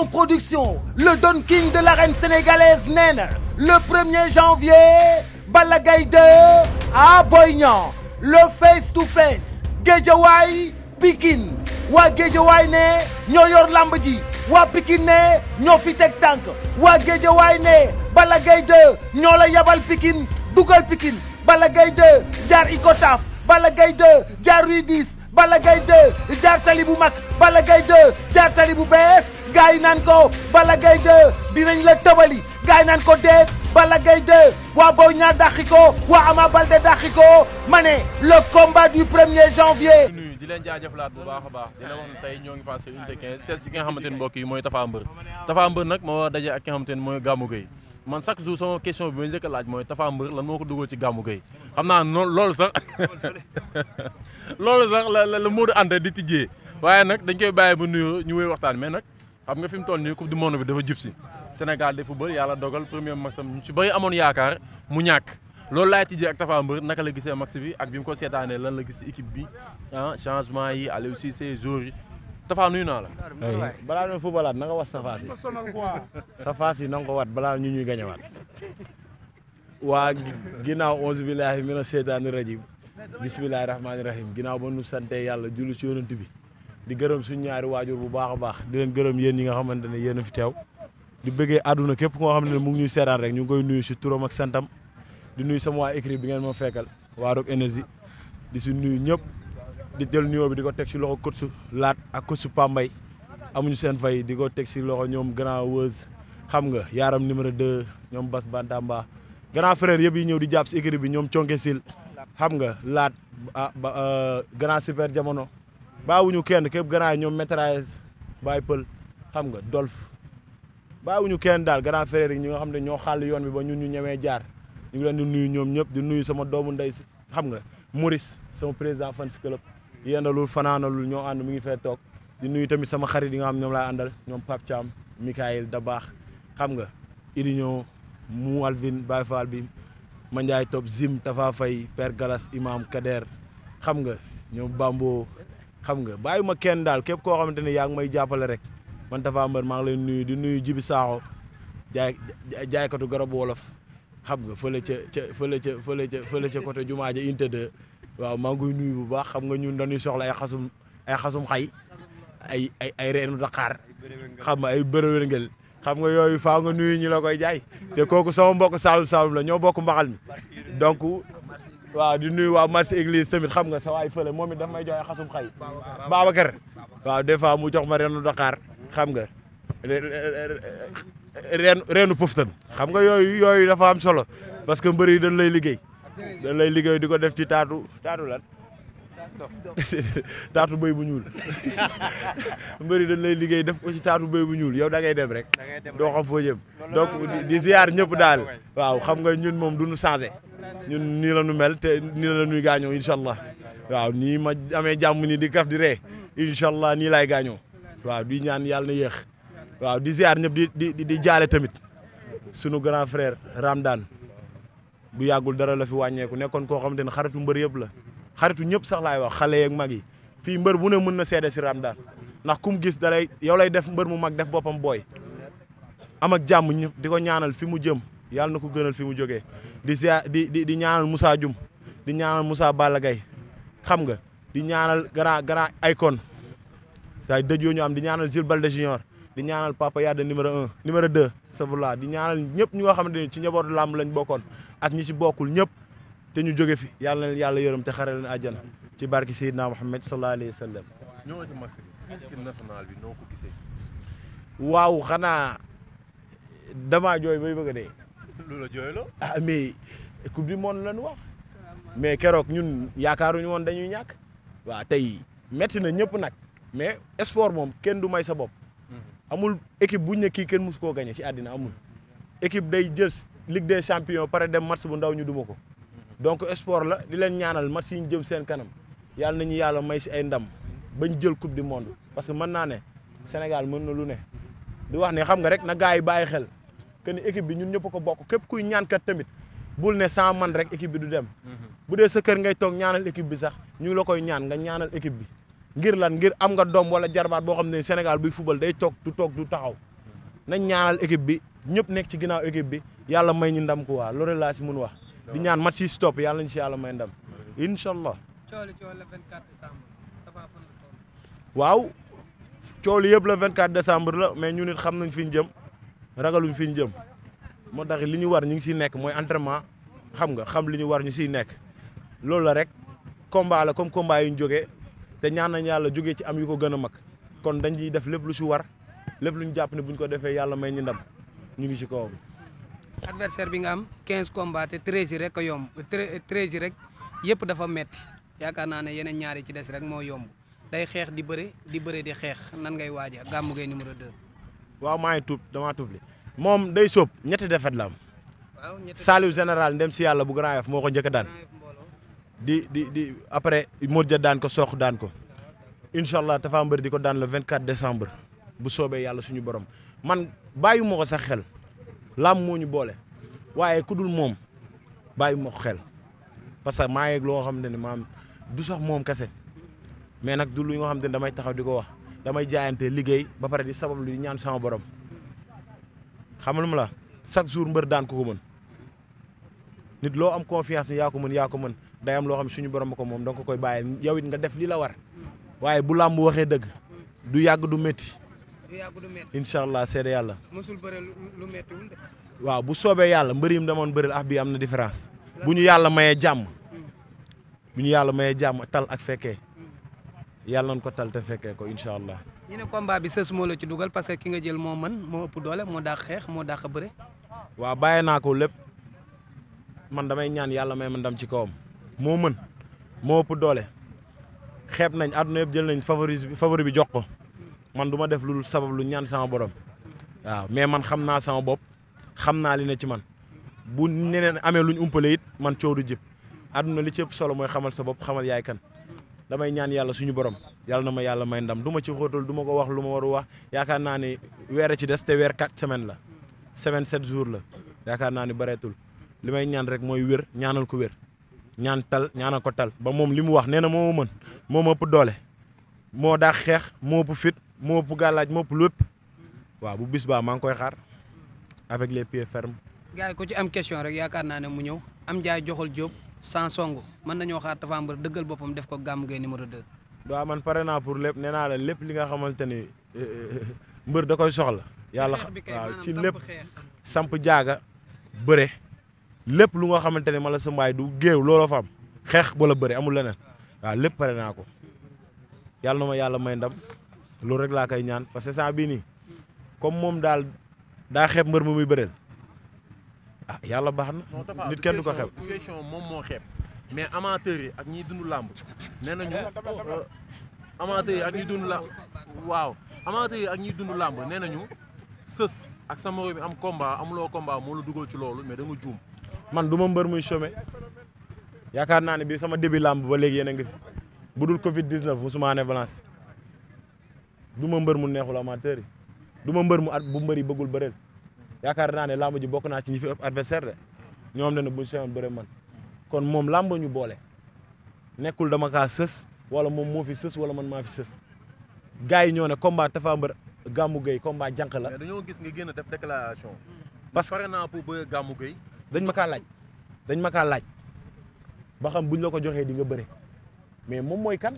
Gaston Production le Don King de l'arène sénégalaise nee na le 1er janvier Balla Gaye 2 à Boy Niang le face to face Guédiawaye Pikine waa Guédiawaye ne ñoo yor lamb ji waa Pikine ne ñoo fi teg tànk waa Guédiawaye ne Balla Gaye 2 ñoo la yabal Pikine dugal Pikine Balla Gaye 2 jaar Icotaf Balla Gaye 2 jaar Rue 10 Balla Gaye 2 jaar tali bu mag Balla Gaye 2 jaar tali bu bees gaay naan ko Balla Gaye 2 dinañ la tëbali gaay naan ko déet Balla Gaye 2 waa Boy Niang dàqi ko waa Ama Baldé dàqi ko ma ne le combat du 1er janvier. di leen jaajëfalaat bu baax a baax di la wax ne tey ñoo ngi passé unité 15 seet si ki nga xamante ne mbokk yi mooy Tapha Mbeur nag moo daje ak ki nga xamante ne mooy Gamou Gueye man chaque jour sama question bi ma njëkk a laaj mooy Tapha Mbeur lan moo ko dugal ci Gamou Gueye xam naa loolu sax la Modou Anta di tijjee waaye nag dañ koy bàyyi ba nuyoo ñu wéy waxtaan mais nag xam nga fi mu toll nii coupe du monde bi dafa jub si Sénégal de football yàlla dogal premier match am ñu ci bëri amoon yaakaar mu ñàkk loolu laay tijjee ak Tapha Mbeur naka la gisee match bi ak bi mu ko seetaanee lan la gis ci équipe bi changement yi Aliou Cissé joueurs yi Tapha nuyu naa la. balaa doon footballaat na nga wax safaas yi na nga ko wat balaa ñu ñuy gañewaat waa ginnaaw 11 billahi mina seytaani rajim bismillahi rahmaani rahim ginnaaw ba nu sante yàlla julli ci yonent bi di gërëm suñu ñaari waajur bu baax a baax di leen gërëm yéen ñi nga xamante ne yéen a fi teew di bëggee àdduna képp koo xam ne mu ngi ñuy seetaan rek ñu ngi koy nuyu si turam ak santam di nuyu sama waa écrit bi ngeen ma fekkal waa Rock Énergie di si nuyu ñëpp di jël nuyoo bi di ko teg si loxo coach Laat ak coach Pambay amuñu seen fay di ko teg si loxo ñoom grand Weuz xam nga yaaram numéro 2 ñoom Bas Bantamba grand frère yëpp yi ñëw di jàpp si écrit bi ñoom Conke Sil xam nga Laat grand super jamono baawuñu kenn képp grand yi ñoom métrage Baye Pël xam nga Dolf baawuñu kenn daal grand frère yi ñi nga xam ne ñoo xàll yoon bi ba ñun ñu ñemee jaar ñu ngi leen di nuyu ñoom ñëpp di nuyu sama doomu ndey xam nga Maurice sama président fans club yendalul fanaanalul ñoo ànd mi ngi fee toog di nuyu tamit sama xarit yi nga xam ñoom laay àndal ñoom Pape Thiam Mikaël Dabaax xam nga Idignon mu Alvin Baye Fall bi Mandiaye Top Zim Tafa Faye Père Galas Imam Kader xam nga ñoom Bambo xam nga bàyyi ma kenn daal képp koo xamante ne yaa ngi may jàppale rek man Tapha Mbeur maa ngi lay nuyu di nuyu Jibi Saaxo jaaykatu garabu wolof xam nga fële ca côté jumaa ja inte 2 waaw maa ngi koy nuyu bu baax xam nga ñun dañuy soxla ay xasum xay ay reenu Dakar xam nga ay bërëwéngel xam nga yooyu faaw nga nuyu ñi la koy jaay te kooku sama mbokk Saalum la ñoo bokk mbaxal mi donc waaw di nuyu waa marché église tamit xam nga sa waay fële moom it daf may jox ay xasum xay Babacar waaw des fois mu jox ma reenu Dakar xam nga reenu pëftan xam nga yooyu dafa am solo parce que mbër yi dañ lay liggéey di ko def ci taatu lan taatu bëy bu ñuul mbër yi dañ lay liggéey def ko ci taatu bëy bu ñuul yow da ngay dem rek doo xam foo jëm donc di ziar ñëpp daal waaw xam nga ñun moom duñu changé ñun nii la ñu mel te nii la ñuy gaañoo incha allah waaw nii ma amee jàmm ni di kaf di ree incha allah nii laay gaañoo waaw di ñaan yàlla na yéex waaw di ziar ñëpp di jaale tamit sunu grand frère Ramdan bu yàggul dara la fi wàññeeku nekkoon koo xamante ne xaritu mbër yëpp la xaritu ñëpp sax laay wax xale yeeg mag yi fii mbër bu ne mën na seede si Ramdan ndax kum gis dalay yow lay def mbër mu mag def boppam booy am ak jàmm ñëpp di ko ñaanal fi mu jëm yàlla na ko gënal fi mu jógee di ziar di ñaanal Moussa Dioum di ñaanal Moussa Balla Gaye xam nga di ñaanal grand Aykon say dëj yoo ñu am di ñaanal Jules Balde Junior di ñaanal Papa Yade numéro 2 savula di ñaanal ñëpp ñu nga xamante ne ci njabootu làmb lañ bokkoon ak ñi ci bokkul ñëpp te ñu jóge fi yàlla na yàlla yërëm te xare leen àjjana ci barki Seydina Muhammad sallallahu alayhi wa sallam. ñoo ci match bi équipe nationale bi noo ko gisee. waaw xanaa damaa jooy bay bëgg a dee. lu la jooyloo. ah mais coupe du monde lañu wax mais keroog ñun yaakaaruñu woon dañuy ñàkk. waaw tey metti na ñëpp nag mais sport moom kenn du may sa bopp. amul équipe buñ ne kii kenn mus koo gagné ci àddina amul équipe day jël Ligue des champions pare dem match bu ndaw ñu duma ko donc sport la di leen ñaanal match yi ñu jëm seen kanam yàlla nañu yàlla may si ay ndam bañ jël coupe du monde parce que mën naa ne Sénégal mën na lu ne di wax ne xam nga rek na gars yi bàyyi xel que ni équipe bi ñun ñëpp ko bokk képp kuy ñaankat tamit bul ne sans man rek équipe bi du dem bu dee sa kër ngay toog ñaanal équipe bi sax ñu ngi la koy ñaan nga ñaanal équipe bi ngir lan ngir am nga doom wala jarbaat boo xam ne Sénégal buy football day toog du taxaw nañ ñaanal équipe bi ñëpp nekk ci ginnaaw équipe bi yàlla may ñu ndam ko waa loolu laa si mun wax di ñaan match yi stop yàlla ñu si yàlla may ndam incha allah. waaw coow li yëpp le 24 décembre la mais ñun it xam nañ fi ñu jëm ragaluñ fi ñu jëm moo tax li ñu war ñu ngi siy nekk mooy entraînement xam nga xam li ñu war ñu siy nekk loolu la rek combat la comme combat yu ñu jógee te ñaan nañ yàlla jógee ci am yu ko gën a mag kon dañ ciy def lépp lu si war lépp lu ñu jàpp ne bu ñu ko defee yàlla may ñu ndam ñu ngi si kawam. adversaire bi nga am 15 combats te 13 rek a yomb 13 rek yëpp dafa metti yaakaar naa ne yeneen ñaari ci des rek moo yomb day xeex di bëre di xeex nan ngay waaja Gamou Gueye numéro 2. waaw maa ngi tuub damaa tuub li moom day sóob ñetti defet la am. waaw Saliou général ndem si yàlla bu Grand Yoff moo ko njëkk a daan di après Modja daan ko Sokh daan ko incha allah Tapha Mbeur di ko daan le 24 décembre bu soobee yàlla suñu borom man bàyyi ma ko sax xel lam moo ñu boole waaye ku dul moom bàyyi ma ko xel parce que maa yeeg loo xamante ne maam du sax moom kese mais nag du lu nga xamante ne damay taxaw di ko wax damay jaayante liggéey ba pare di sabablu di ñaan sama borom xamal ma la chaque jour mbër daan ko mën nit loo am confiance ni yaa ko mën day am loo xam suñu borom ko moom donc ko koy bàyyi yow it nga def li la war waaye bu làmb waxee dëgg du yàgg du métti. incha allah seede yàlla. mosul bëre lu méttiwul de. waaw bu soobee yàlla mbër yi mu demoon bëril bi am na différence. bu ñu yàlla mayee jàmm. bu ñu yàlla mayee jàmm tal ak fekkee. yàlla nañ ko tal te fekkee ko incha allah. ñu ne combat bi sës moo la ci dugal parce que ki nga jël moo mën moo ëpp doole moo dàq xeex moo dàq bëre. waaw bàyyee naa ko lépp man damay ñaan yàlla may ma ndam ci kawam moo mën moo ëpp doole xeeb nañ àdduna yëpp jël nañ favori bi jox ko man du ma def lu sabab lu ñaan sama borom waaw mais man xam naa sama bopp xam naa li ne ci man bu neneen amee luñ umpale it man coow du jib àdduna li ci ëpp solo mooy xamal sa bopp xamal yaay kan damay ñaan yàlla suñu borom yàlla na ma yàlla may ndam du ma ci xóotal du ma ko wax lu ma war a wax yaakaar naa ni weer ci des te weer 4 semaines la semaine 7 jours la yaakaar naa ni bareetul li may ñaan rek mooy wér ñaanal ko wér ñaanal ko tal ba moom li mu wax nee na moo mën moo ëpp doole moo daa xeex moo ëpp fit moo ëpp gàllaaj moo ëpp lépp waaw bu bis baa maa ngi koy xaar avec les pieds fermes. gars yi ku ci am question rek yaakaar naa ne mu ñëw am jaay joxal Diop sans songu mën nañoo xaar Tapha Mbeur dëggal boppam def ko Gamou Gueye numéro 2. waaw man pare naa pour lépp nee naa la lépp li nga xamante ni mbër da koy soxla. yàlla waaw ci lépp samp jaaga bëre lépp lu nga xamante ne ma la sa mbaay du géew looloo fa am xeex wala bëre amul leneen waaw lépp pare naa ko yàlla na ma yàlla may ndam loolu rek laa koy ñaan parce que saa bii nii comme moom daal daa xeeb mbër mu muy bëreel ah yàlla baax na. nit kenn du ko xeeb. question moom moo xeeb mais amateurs yi ak ñiy dund làmb nee nañu amateurs yi ak ñiy dund làmb waaw amateurs yi ak ñiy dund làmb nee nañu sës ak sa morom bi am combat amuloo combat moo la dugal ci loolu mais da nga juum. man du ma mbër muy chômé yaakaar naa ne bi sama début làmb ba léegi yéen a ngi fi bu dul Covid 19 musuma ne balance du ma mbër mu neexul amateur yi du ma mbër mu bu mbër yi bëggul bëreel yaakaar naa ne làmb ji bokk naa ci ñi fi ëpp adversaire de ñoom ne buñ seyoon bëre man kon moom làmb ñu boole nekkul dama kaa sës wala moom moo fi sës wala man maa fi sës gars yi ñoo ne combat Tapha Mbeur Gamou Gueye combat jànq la. mais dañoo gis nga génn def déclaration. parce que pare naa pour bëre Gamou Gueye. dañ ma kaa laaj ba xam buñ la ko joxee di nga bëre mais moom mooy kan.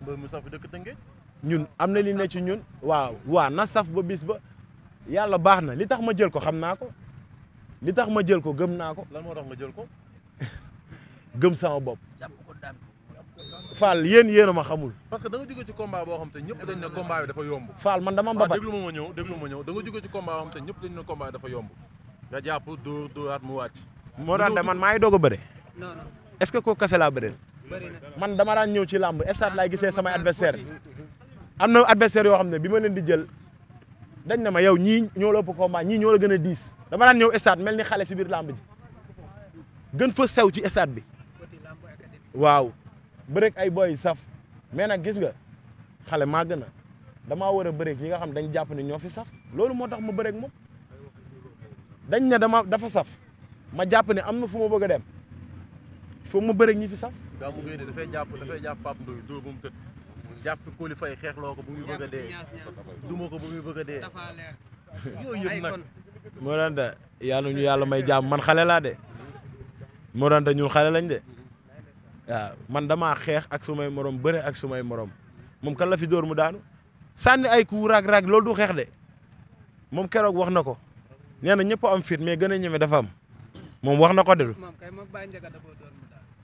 mbër mu saf dëkk Tëngéej. ñun am na li ne ci ñun. waaw na saf ba bis ba yàlla baax na li tax ma jël ko xam naa ko li tax ma jël ko gëm naa ko. lan moo tax nga jël ko. gëm sama bopp. Fall yéen a ma xamul. parce que da nga jóge ci combat boo xam te ñëpp dañ ne combat bi dafa yomb. Fall man dama mbapat déglu ma ñëw da nga jóge ci combat boo xam te ñëpp dañ ne combat bi dafa yomb nga jàpp dóoraat mu wàcc. moo daan de man maa ngi doog a bëre. non est-ce que kooku kese laa bëreel. man dama daan ñëw ci làmb stade laay gisee samay adversaire am na adversaire yoo xam ne bi ma leen di jël dañ ne ma yow ñii ñoo la ëpp combat ñii ñoo la gën a diis dama daan ñëw stade mel ni xale si biir làmb ji gën fa sew ci stade bi waaw bëreeg ay boy saf mais nag gis nga xale maa gën a damaa war a bëreeg yi nga xam dañ jàpp ne ñoo fi saf loolu moo tax ma bëreeg moom dañ ne dafa saf ma jàpp ne am na fu ma bëgg a dem foofu ma bëreeg ñi fi saf. Gamou Gueye dafay jàpp Pape Ndoye dóor ba mu tëdd jàpp fi Coly Faye xeexloo ko bu muy bëgg a dee duma ko bu muy bëgg a dee yooyu yëpp nag. moo danta yàlla ñu yàlla may jàmm man xale laa de moo danta ñun xale lañ de waaw man damaa xeex ak sumay morom bëre ak sumay morom moom kan la fi dóor mu daanu sànni ay ku raag loolu du xeex de moom keroog wax na ko nee na ñëpp am fit mais gën a ñeme dafa am moom wax na ko de.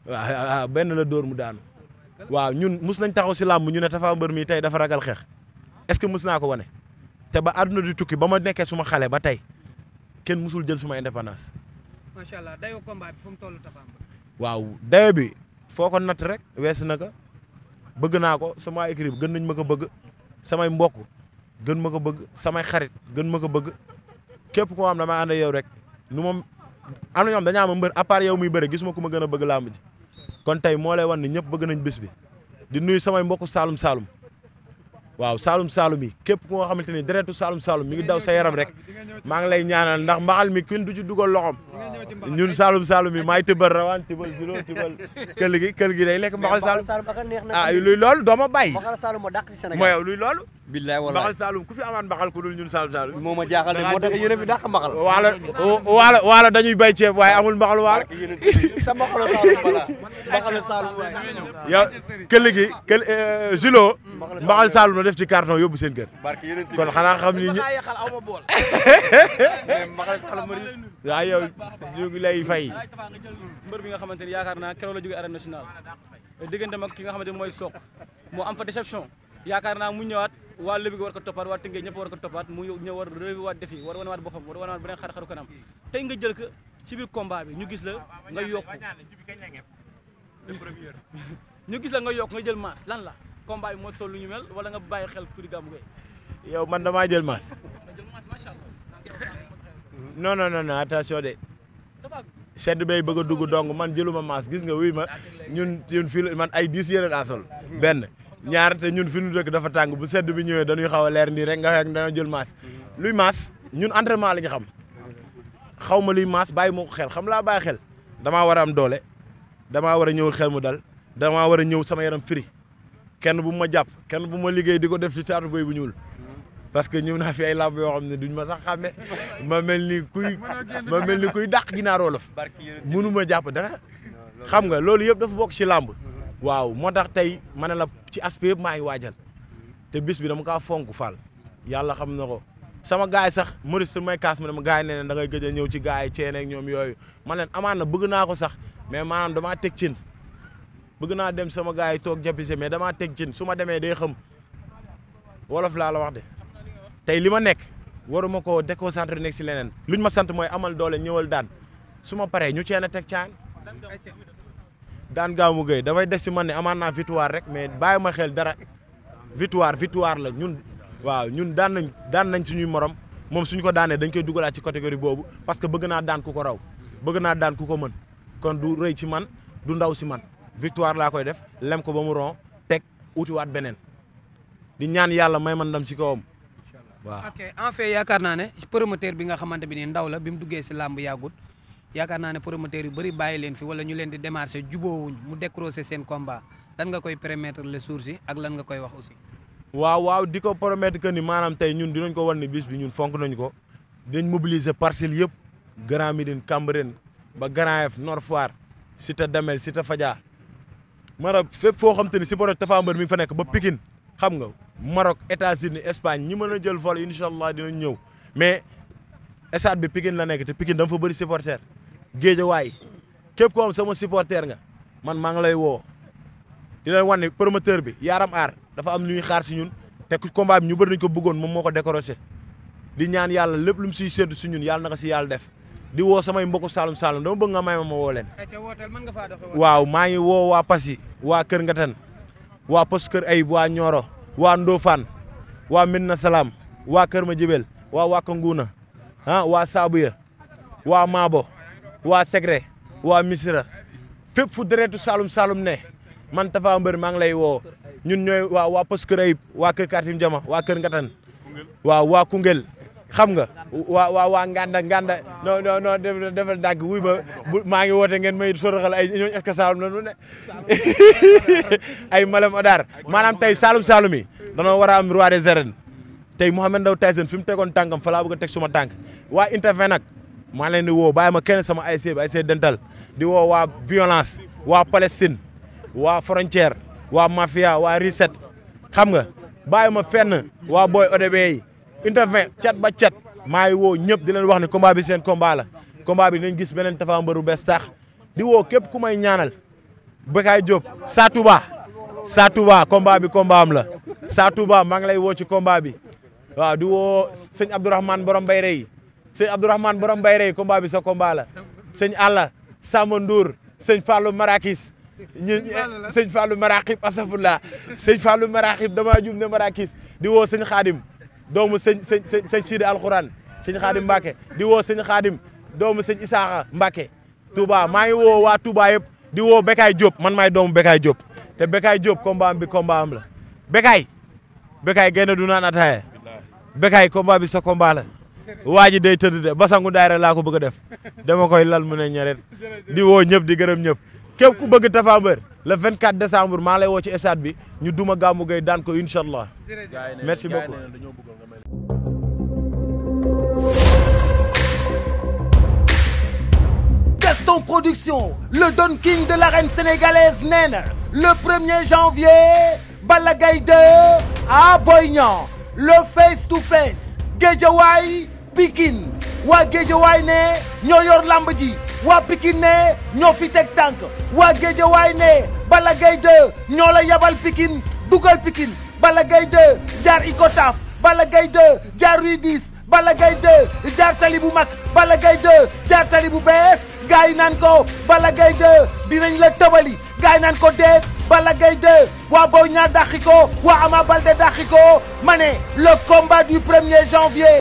waaw benn la dóor mu daanu. waaw ñun mus nañ taxaw si làmb ñu ne Tapha Mbeur mi tey dafa ragal xeex est-ce que mus naa ko wane te ba àdduna di tukki ba ma nekkee suma xale ba tey kenn musul jël suma indépendance. macha allah dayoo combat bi fu mu toll Tapha Mbeur. waaw dayo bi foo ko natt rek wees na ko bëgg naa ko sama équipe gën nañ ma ko bëgg samay mbokk gën ma ko bëgg samay xarit gën ma ko bëgg képp koo xam damay ànd ak yow rek nu moom am na ñoom dañaa am mbër à part yow muy bëre gisuma ku ma gën a bëgg làmb ji kon tey moo lay wan ni ñëpp bëgg nañ bés bi di nuyu samay mbokku Saalum Saalum waaw Saalum Saalum yi képp ku nga xamante ni deretu Saalum Saalum mi ngi daw sa yaram rek maa ngi lay ñaanal ndax mbaxal mi kenn du ci dugal loxom ñun Saalum Saalum yi maay tëbal rawaan tëbal juróom tëbal kër gi day lekk mbaxal Saalum ah luy loolu doo ma bàyyi mooy yow luy loolu billaay wallaay mbaxal Saalum ku fi amaan mbaxal ku dul ñun Saalum Saalum moo ma jaaxal de moo tax yéen a fi dàq mbaxal waala dañuy bay ceeb waaye amul mbaxal waala sa mbaxalu Saalum bala mbaxalu Saalum yow këll Julo mbaxal Saalum la def ci carton yóbbu seen kër kon xanaa xam ni mbaxal Saalum waaw yow ñu ngi lay fay mbër bi nga xamante ni yaakaar naa keroog la jógee arène nationale digganteem ak ki nga xamante ni mooy Sokh moo am fa déception yaakaar naa mu ñëwaat waa Lébi war ko toppaat waa Tëngéej ñëpp war ko toppaat mu ñëw war relever waat défi war wane waat boppam war wane waat beneen xar-xaru kanam tey nga jël ko ci biir combat bi ñu gis la nga yokku nga jël masse lan la combat bi moo toll lu ñu mel wala nga bàyyi xel kuri Gamou Gueye yow man damaa jël masse non attention de sedd bay bëgg a dugg dong man jëluma masse gis nga wuy ma ñun fii man ay 10 yére laa sol benn ñaar te ñun fi ñu dëkk dafa tàng bu sedd bi ñëwee dañuy xaw a leer nii rek nga xam dañoo jël masse luy masse ñun entraînement la ñu xam xaw ma luy masse bàyyi ma ko xel xam laa bàyyi xel damaa war a am doole damaa war a ñëw xel mu dal damaa war a ñëw sama yaram firi kenn bu ma jàpp kenn bu ma liggéey di ko def ci taatu boy bu ñuul parce que ñëw naa fi ay làmb yoo xam ne duñ ma sax xàmme ma mel ni kuy dàq ginaar wolof mënu ma jàpp dara xam nga loolu yëpp dafa bokk ci làmb waaw moo tax tey ma ne la ci aspect yëpp maa ngi waajal te bis bi dama kaa fonk Fall yàlla xam na ko sama gaay sax Maurice su may kaas ma ne ma gaay nee da ngay gëj a ñëw ci gaay yi ceene ak ñoom yooyu man leen amaan na bëgg naa ko sax mais maanaam damaa teg cin bëgg naa dem sama gaay yi toog jàppise mais damaa teg cin su ma demee day xam wolof laa la wax de tey li ma nekk waruma ko déconcentré nekk si leneen luñ ma sant mooy amal doole ñëwal daan su ma paree ñu ceene teg caan daan Gamou Gueye dafay des si man ne amaan naa victoire rek mais bàyyi ma xel dara victoire la ñun waaw ñun daan nañ suñuy morom moom suñu ko daanee dañ koy dugalaat ci catégorie boobu parce que bëgg naa daan ku ko raw bëgg naa daan ku ko mën kon du rëy ci man du ndaw si man victoire laa koy def lem ko ba mu ron teg utiwaat beneen di ñaan yàlla may man ndam si kawam waaw. ok en fait yaakaar naa ne promoteur bi nga xamante bi ni ndaw la bi mu duggee si làmb yàggut yaakaar naa ne promoteur yu bëri bàyyi leen fi wala ñu leen di démarché juboowuñ mu décroché seen combat lan nga koy permettre les jours yi ak lan nga koy wax aussi. waaw di ko promettre que ni maanaam tey ñun dinañ ko wan ni bis bi ñun fonk nañ ko dinañ mobiliser parcelles yëpp Grand Médine Cambérène ba Grand Yoff Nord Foire Cité Damel Cité Fadia maanaam fépp foo xam te ni si borom Tapha Mbeur mi ngi fa nekk ba Pikine xam nga Maroc États-Unis Espagne ñi mën a jël vol incha allah dinañ ñëw mais stade bi Pikine la nekk te Pikine dama fa bëri supporter Guédiawaye képp koo xam sama supporter nga man maa ngi lay woo di leen wan ne promoteur bi Yaram Aar dafa am lu ñuy xaar si ñun te combat bi ñu bëri nañ ko bëggoon moom moo ko décroché di ñaan yàlla lépp lu mu siy séddu si ñun yàlla na ko si yàlla def di woo samay mbokku Saloum Saloum dama bëgg nga may ma woo leen. waaw maa ngi woo waa Passy waa Kër Ngatan waa Poste Kër Ayib waa Nioro waa Ndofane waa Medina Salaam waa Kër Madiabel waa Waka Ngouna waa Saabuya waa Maabo waa Segre waa Misira fépp fu deretu Saloum Saloum ne man Tapha Mbeur maa ngi lay woo ñun ñooy waa Poste Kër Ayib waa Kër Katim Jama waa Kër Ngatan waa Koungheul xam nga waa Nganda non defal dàgg wuy ma maa ngi woote ngeen may soroxal ay ñooñu est-ce que Saloum la nu ne ay Malem Odar maanaam tey Saloum Saloum yi danoo war a am roi des arènes tey Mouhamed Ndao Tyson fi mu tegoon tànkam fa laa bëgg a teg suma tànk waa Intervent nag maa leen di woo bàyyi ma kenn sama ASC bi ASC Dental di woo waa violence waa Palestine waa frontière waa mafia waa reset xam nga bàyyi ma fenn waa booy ODB yi Intervent cat ba cat maa ngi woo ñëpp di leen wax ne combat bi seen combat la combat bi nañ gis beneen Tapha Mbeur bu bees tax di woo képp ku may ñaanal Bekaay Diop Sa Touba combat bi combat am la Sa Touba maa ngi lay woo ci combat bi waaw di woo sëñ Abdourahmane borom Bayre yi sëñ Abdourahmane borom Bayre yi combat bi sa combat la sëñ Alla Sama Ndour sëñ Fallou Marakis sëñ Fallou Marakib asafullah sëñ Fallou Marakib damaa jum ne Marakis di woo sëñ Khadim doomu sëñ Sidi Alxuraan sëñ Khadim Mbacke di woo sëñ Khadim doomu sëñ Isaaxa Mbacke Touba maa ngi woo waa Touba yëpp di woo Bekaay Diop man maay doomu Bekaay Diop te Bekaay Diop combat am bi combat am la Bekaay génn du naan ataaya Bekaay combat bi sa combat la waa ji day tëdd de basangu daayira laa ko bëgg a def dama koy lal mu ne ñaret di woo ñëpp di gërëm ñëpp képp ku bëgg Tapha Mbeur le 24 décembre maa lay woo ci stade bi ñu duma Gamou Gueye daan ko incha allah merci beaucoup. Gaston Production, le Don King de l'arène sénégalaise nee na le 1er janvier Balla Gaye 2 à Boy Niang le face to face Guédiawaye Pikine waa Guédiawaye ne ñoo yor lamb ji waa Pikine ne ñoo fi teg tànk waa Guédiawaye ne Balla Gaye 2 ñoo la yabal Pikine dugal Pikine Balla Gaye 2 jaar Icotaf Balla Gaye 2 jaar Rue 10 Balla Gaye 2 jaar tali bu mag Balla Gaye 2 jaar tali bu bees gaay naan ko Balla Gaye 2 dinañ la tëbali gaay naan ko déet Balla Gaye 2 waa Boy Niang dàqi ko waa Ama Baldé dàqi ko ma ne le combat du 1er janvier